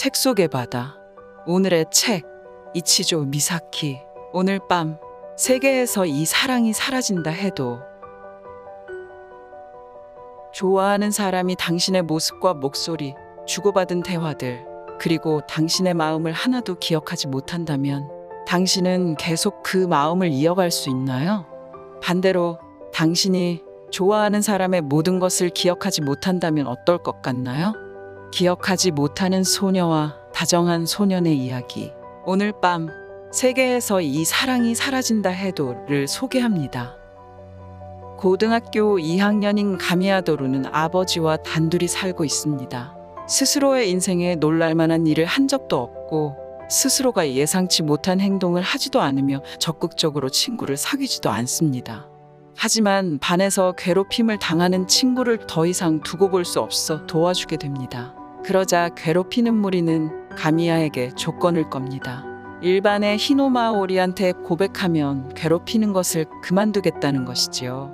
책 속의 바다. 오늘의 책, 이치조 미사키. 오늘 밤 세계에서 이 사랑이 사라진다 해도 좋아하는 사람이 당신의 모습과 목소리, 주고받은 대화들, 그리고 당신의 마음을 하나도 기억하지 못한다면 당신은 계속 그 마음을 이어갈 수 있나요? 반대로 당신이 좋아하는 사람의 모든 것을 기억하지 못한다면 어떨 것 같나요? 기억하지 못하는 소녀와 다정한 소년의 이야기. 오늘 밤 세계에서 이 사랑이 사라진다 해도를 소개합니다. 고등학교 2학년인 가미야도루는 아버지와 단둘이 살고 있습니다. 스스로의 인생에 놀랄만한 일을 한 적도 없고 스스로가 예상치 못한 행동을 하지도 않으며 적극적으로 친구를 사귀지도 않습니다. 하지만 반에서 괴롭힘을 당하는 친구를 더 이상 두고 볼 수 없어 도와주게 됩니다. 그러자 괴롭히는 무리는 가미야에게 조건을 겁니다. 일반의 히노마오리한테 고백하면 괴롭히는 것을 그만두겠다는 것이지요.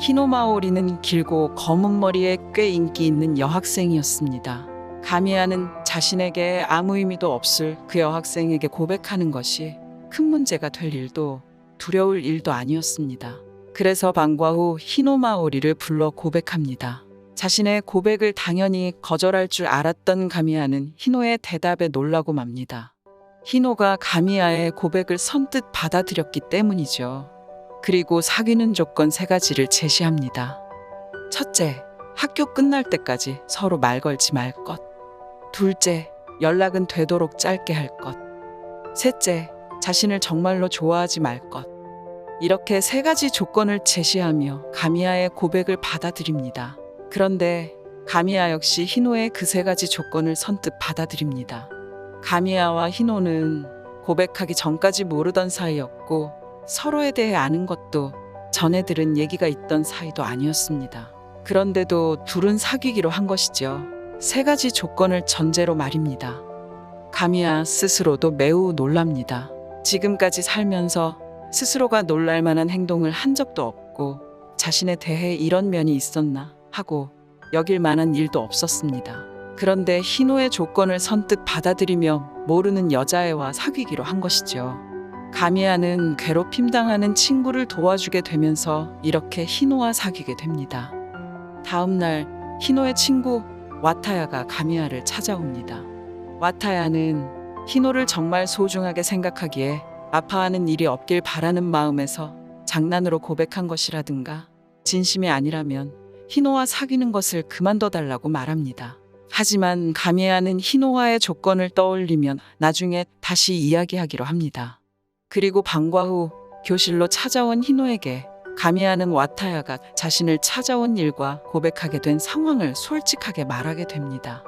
히노마오리는 길고 검은 머리에 꽤 인기 있는 여학생이었습니다. 가미야는 자신에게 아무 의미도 없을 그 여학생에게 고백하는 것이 큰 문제가 될 일도 두려울 일도 아니었습니다. 그래서 방과 후 히노마오리를 불러 고백합니다. 자신의 고백을 당연히 거절할 줄 알았던 가미야는 히노의 대답에 놀라고 맙니다. 히노가 가미야의 고백을 선뜻 받아들였기 때문이죠. 그리고 사귀는 조건 3가지를 제시합니다. 첫째, 학교 끝날 때까지 서로 말 걸지 말 것. 둘째, 연락은 되도록 짧게 할 것. 셋째, 자신을 정말로 좋아하지 말 것. 이렇게 3가지 조건을 제시하며 가미야의 고백을 받아들입니다. 그런데 가미야 역시 히노의 그 3가지 조건을 선뜻 받아들입니다. 가미야와 히노는 고백하기 전까지 모르던 사이였고 서로에 대해 아는 것도 전에 들은 얘기가 있던 사이도 아니었습니다. 그런데도 둘은 사귀기로 한 것이죠. 3가지 조건을 전제로 말입니다. 가미야 스스로도 매우 놀랍니다. 지금까지 살면서 스스로가 놀랄 만한 행동을 한 적도 없고 자신에 대해 이런 면이 있었나 하고 여길 만한 일도 없었습니다. 그런데 히노의 조건을 선뜻 받아들이며 모르는 여자애와 사귀기로 한 것이죠. 가미야는 괴롭힘 당하는 친구를 도와주게 되면서 이렇게 히노와 사귀게 됩니다. 다음 날 히노의 친구 와타야가 가미야를 찾아옵니다. 와타야는 히노를 정말 소중하게 생각하기에 아파하는 일이 없길 바라는 마음에서 장난으로 고백한 것이라든가 진심이 아니라면 히노와 사귀는 것을 그만둬달라고 말합니다. 하지만 가미야는 히노와의 조건을 떠올리면 나중에 다시 이야기하기로 합니다. 그리고 방과 후 교실로 찾아온 히노에게 가미야는 와타야가 자신을 찾아온 일과 고백하게 된 상황을 솔직하게 말하게 됩니다.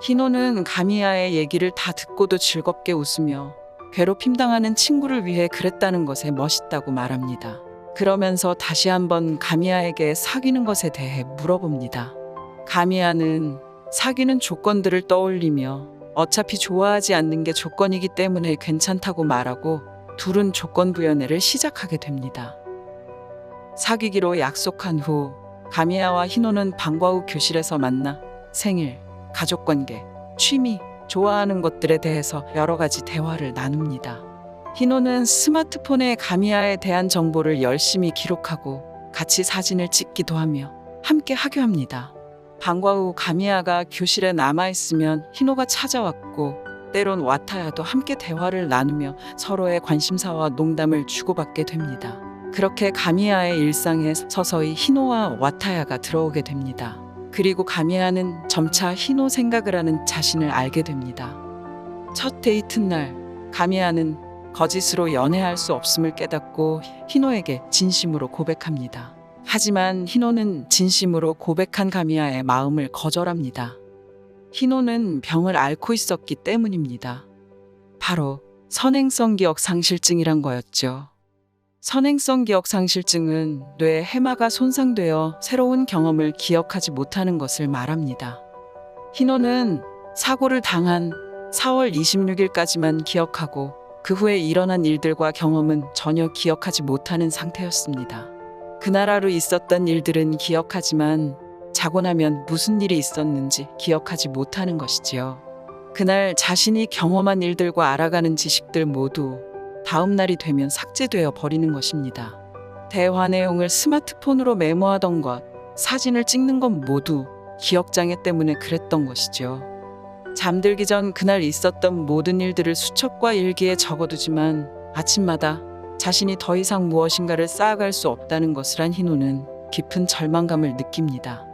히노는 가미야의 얘기를 다 듣고도 즐겁게 웃으며 괴롭힘 당하는 친구를 위해 그랬다는 것에 멋있다고 말합니다. 그러면서 다시 한번 가미야에게 사귀는 것에 대해 물어봅니다. 가미야는 사귀는 조건들을 떠올리며 어차피 좋아하지 않는 게 조건이기 때문에 괜찮다고 말하고 둘은 조건부 연애를 시작하게 됩니다. 사귀기로 약속한 후 가미야와 히노는 방과 후 교실에서 만나 생일, 가족관계, 취미, 좋아하는 것들에 대해서 여러 가지 대화를 나눕니다. 히노는 스마트폰에 가미야에 대한 정보를 열심히 기록하고 같이 사진을 찍기도 하며 함께 하교합니다. 방과 후 가미야가 교실에 남아있으면 히노가 찾아왔고 때론 와타야도 함께 대화를 나누며 서로의 관심사와 농담을 주고받게 됩니다. 그렇게 가미야의 일상에 서서히 히노와 와타야가 들어오게 됩니다. 그리고 가미야는 점차 히노 생각을 하는 자신을 알게 됩니다. 첫 데이트 날 가미야는 거짓으로 연애할 수 없음을 깨닫고 히노에게 진심으로 고백합니다. 하지만 히노는 진심으로 고백한 가미야의 마음을 거절합니다. 히노는 병을 앓고 있었기 때문입니다. 바로 선행성 기억 상실증이란 거였죠. 선행성 기억 상실증은 뇌의 해마가 손상되어 새로운 경험을 기억하지 못하는 것을 말합니다. 히노는 사고를 당한 4월 26일까지만 기억하고 그 후에 일어난 일들과 경험은 전혀 기억하지 못하는 상태였습니다. 그날 하루 있었던 일들은 기억하지만 자고 나면 무슨 일이 있었는지 기억하지 못하는 것이지요. 그날 자신이 경험한 일들과 알아가는 지식들 모두 다음 날이 되면 삭제되어 버리는 것입니다. 대화 내용을 스마트폰으로 메모하던 것, 사진을 찍는 것 모두 기억장애 때문에 그랬던 것이죠. 잠들기 전 그날 있었던 모든 일들을 수첩과 일기에 적어두지만 아침마다 자신이 더 이상 무엇인가를 쌓아갈 수 없다는 것을 한 희노는 깊은 절망감을 느낍니다.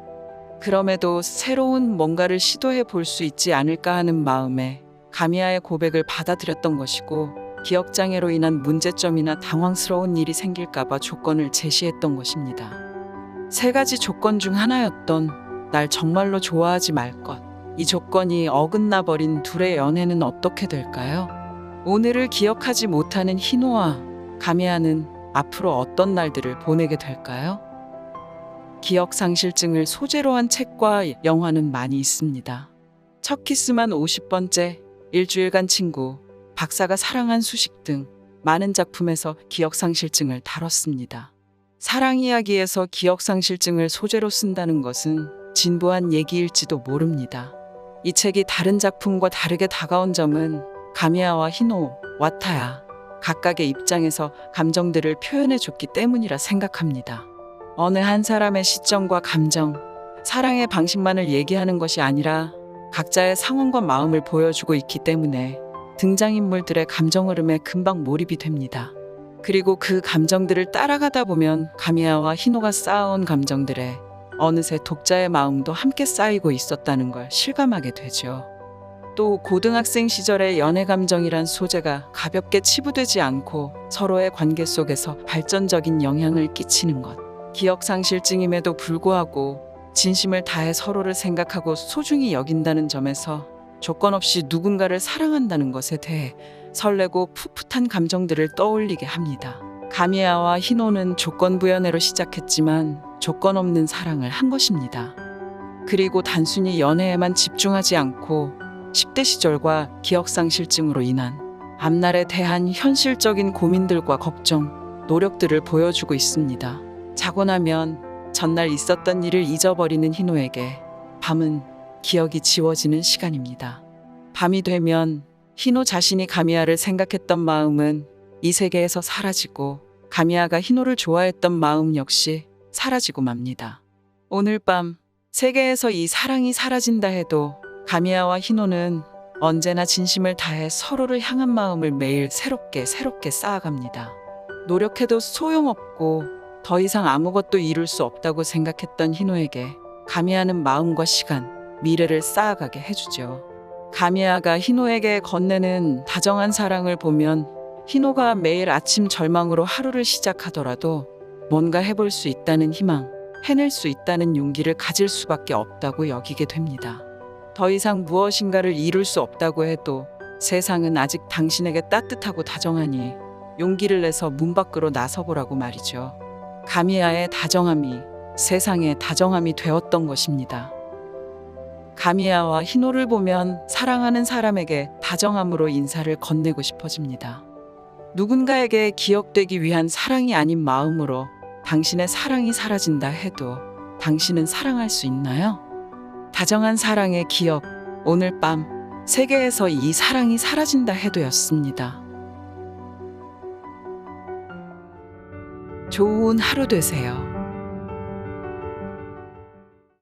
그럼에도 새로운 뭔가를 시도해 볼 수 있지 않을까 하는 마음에 가미야의 고백을 받아들였던 것이고, 기억장애로 인한 문제점이나 당황스러운 일이 생길까봐 조건을 제시했던 것입니다. 3가지 조건 중 하나였던 날 정말로 좋아하지 말 것. 이 조건이 어긋나 버린 둘의 연애는 어떻게 될까요? 오늘을 기억하지 못하는 희노와 가미야는 앞으로 어떤 날들을 보내게 될까요? 기억상실증을 소재로 한 책과 영화는 많이 있습니다. 첫 키스만 50번째, 일주일간 친구, 박사가 사랑한 수식 등 많은 작품에서 기억상실증을 다뤘습니다. 사랑 이야기에서 기억상실증을 소재로 쓴다는 것은 진부한 얘기일지도 모릅니다. 이 책이 다른 작품과 다르게 다가온 점은 가미야와 희노, 와타야 각각의 입장에서 감정들을 표현해줬기 때문이라 생각합니다. 어느 한 사람의 시점과 감정, 사랑의 방식만을 얘기하는 것이 아니라 각자의 상황과 마음을 보여주고 있기 때문에 등장인물들의 감정 흐름에 금방 몰입이 됩니다. 그리고 그 감정들을 따라가다 보면 가미야와 희노가 쌓아온 감정들에 어느새 독자의 마음도 함께 쌓이고 있었다는 걸 실감하게 되죠. 또 고등학생 시절의 연애 감정이란 소재가 가볍게 치부되지 않고 서로의 관계 속에서 발전적인 영향을 끼치는 것. 기억상실증임에도 불구하고 진심을 다해 서로를 생각하고 소중히 여긴다는 점에서 조건 없이 누군가를 사랑한다는 것에 대해 설레고 풋풋한 감정들을 떠올리게 합니다. 가미야와 희노는 조건부 연애로 시작했지만 조건 없는 사랑을 한 것입니다. 그리고 단순히 연애에만 집중하지 않고 10대 시절과 기억상실증으로 인한 앞날에 대한 현실적인 고민들과 걱정, 노력들을 보여주고 있습니다. 자고 나면 전날 있었던 일을 잊어버리는 희노에게 밤은 기억이 지워지는 시간입니다. 밤이 되면 희노 자신이 가미야를 생각했던 마음은 이 세계에서 사라지고 가미야가 희노를 좋아했던 마음 역시 사라지고 맙니다. 오늘 밤 세계에서 이 사랑이 사라진다 해도 가미야와 희노는 언제나 진심을 다해 서로를 향한 마음을 매일 새롭게 쌓아갑니다. 노력해도 소용없고 더 이상 아무것도 이룰 수 없다고 생각했던 희노에게 가미야는 마음과 시간, 미래를 쌓아가게 해주죠. 가미야가 희노에게 건네는 다정한 사랑을 보면 희노가 매일 아침 절망으로 하루를 시작하더라도 뭔가 해볼 수 있다는 희망, 해낼 수 있다는 용기를 가질 수밖에 없다고 여기게 됩니다. 더 이상 무엇인가를 이룰 수 없다고 해도 세상은 아직 당신에게 따뜻하고 다정하니 용기를 내서 문 밖으로 나서보라고 말이죠. 가미야의 다정함이 세상의 다정함이 되었던 것입니다. 가미야와 희노를 보면 사랑하는 사람에게 다정함으로 인사를 건네고 싶어집니다. 누군가에게 기억되기 위한 사랑이 아닌 마음으로 당신의 사랑이 사라진다 해도 당신은 사랑할 수 있나요? 다정한 사랑의 기억, 오늘 밤 세계에서 이 사랑이 사라진다 해도였습니다. 좋은 하루 되세요.